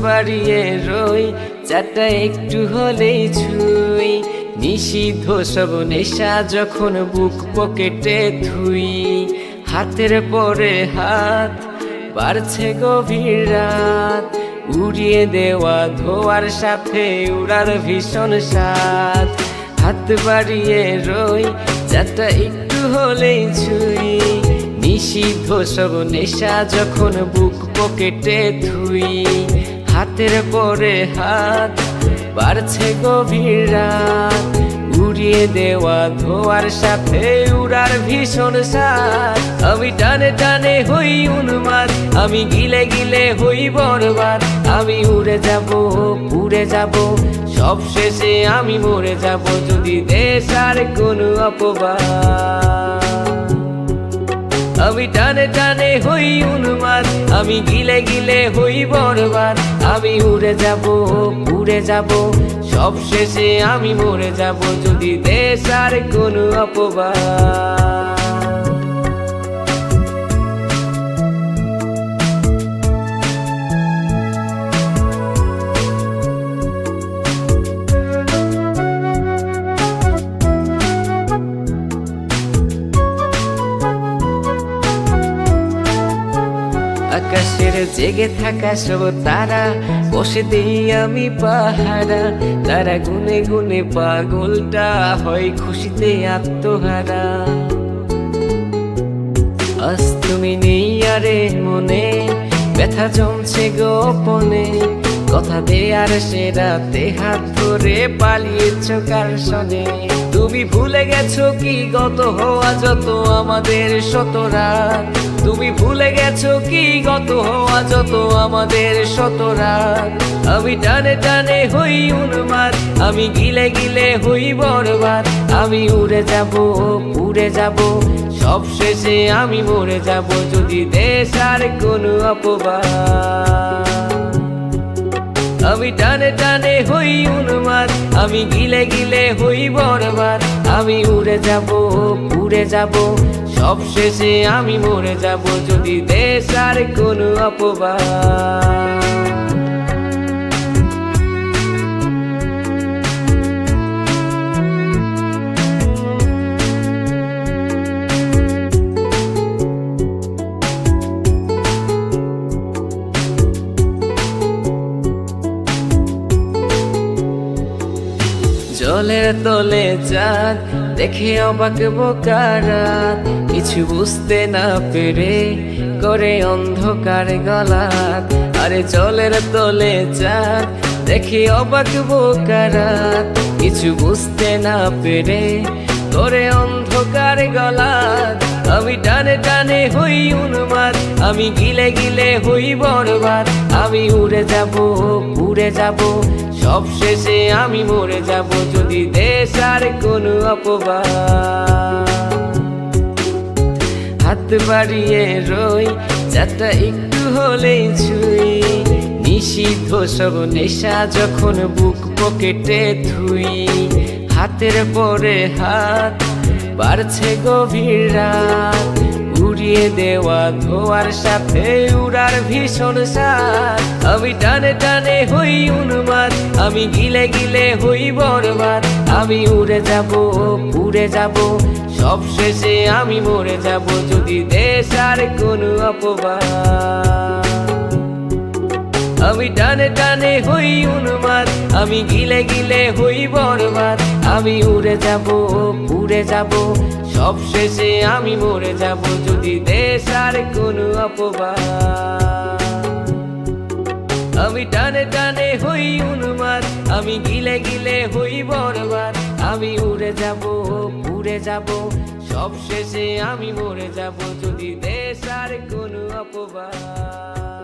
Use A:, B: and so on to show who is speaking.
A: বাড়িয়ে রই, চাটা একটু হলেই ছুঁই। নিষিদ্ধ সব নেশা যখন বুক পকেটে থুই। হাতের পরে হাত বাড়ছে গভীর রাত, উড়িয়ে দেওয়া ধোয়ার সাথে উড়ার ভীষণ স্বাদ। হাত বাড়িয়ে রই, চাটা একটু হলেই ছুঁই। নিষিদ্ধ সব নেশা যখন বুক পকেটে থুই। হাতের পরে হাত বাড়ছে গভীর রাত, উড়িয়ে দেওয়া ধোয়ার সাথে উড়ার ভীষণ স্বাদ। আমি টানে টানে হই উন্মাদ, আমি গিলে গিলে হই বরবাদ। আমি উড়ে যাব, উড়ে যাব, সব শেষে আমি মরে যাব যদি দেশ আর কোনো অপবাদ। আমি টানে টানে হই উন্মাদ, আমি গিলে গিলে হই বরবাদ। আমি উড়ে যাব, উড়ে যাব, সব শেষে আমি মরে যাব যদি দেশ আর কোনো অপবাদ। আকাশের জেগে থাকা সব তারা বসে দেই আমি পাহারা। তারা গুনে গুনে পাগলটা হয় খুশিতে আত্মহারা। আজ তুমি নেই আরে মনে, ব্যথা জমছে গোপনে। কথা দেয়ার সে রাতে হাত ধরে পালিয়েছ কার সনে। তুমি ভুলে গেছো কি গত হওয়া যত আমাদের শত রাত। তুমি ভুলে গেছো কি গত হওয়া যত আমাদের শত রাত। আমি টানে টানে হই উন্মাদ, আমি গিলে গিলে হই বরবাদ। আমি উড়ে যাব, উড়ে যাব, সব শেষে আমি মরে যাব যদি দেশ আর কোনো অপবাদ। আমি টানে টানে হই উন্মাদ, আমি গিলে গিলে হই বরবাদ। আমি উড়ে যাব, উড়ে যাব, সব শেষে আমি মরে যাব যদি দেশ আর কোনো অপবাদ। জলের তলে চাঁদ দেখে অবাক বোকারাত, কিছু বুঝতে না পেরে করে অন্ধকার গলাত। আরে জলের তলে চাঁদ দেখে অবাক বোকারাত, কিছু বুঝতে না পেরে করে অন্ধকার গলাত। আমি টানে টানে হই উন্মাদ, আমি গিলে গিলে হই বরবাদ। আমি উড়ে যাব, উড়ে যাব, সব শেষে আমি মরে যাব যদি দেশ আর কোনো অপবাদ। হাত বাড়িয়ে রই, চাটা একটু হলেই ছুঁই। নিষিদ্ধ সব নেশা যখন বুক পকেটে থুই। হাতের পরে হাত বাড়ছে গভীর রাত, উড়িয়ে দেওয়া ধোয়ার সাথে উড়ার ভীষণ স্বাদ। আমি টানে টানে হই উন্মাদ, আমি গিলে গিলে হই বরবাদ। আমি উড়ে যাব, উড়ে যাব, সব শেষে আমি মরে যাব যদি দেশ আর কোনো অপবাদ। আমি টানে টানে হই উন্মাদ, আমি গিলে গিলে হই বরবাদ। আমি উড়ে যাব, উড়ে যাব, সব শেষে আমি মরে যাব যদি দেশ আর কোনো অপবাদ। আমি টানে টানে হই উন্মাদ, আমি গিলে গিলে হই বরবাদ। আমি উড়ে যাব, উড়ে যাব, সব শেষে আমি মরে যাব যদি দেশ আর কোনো অপবাদ।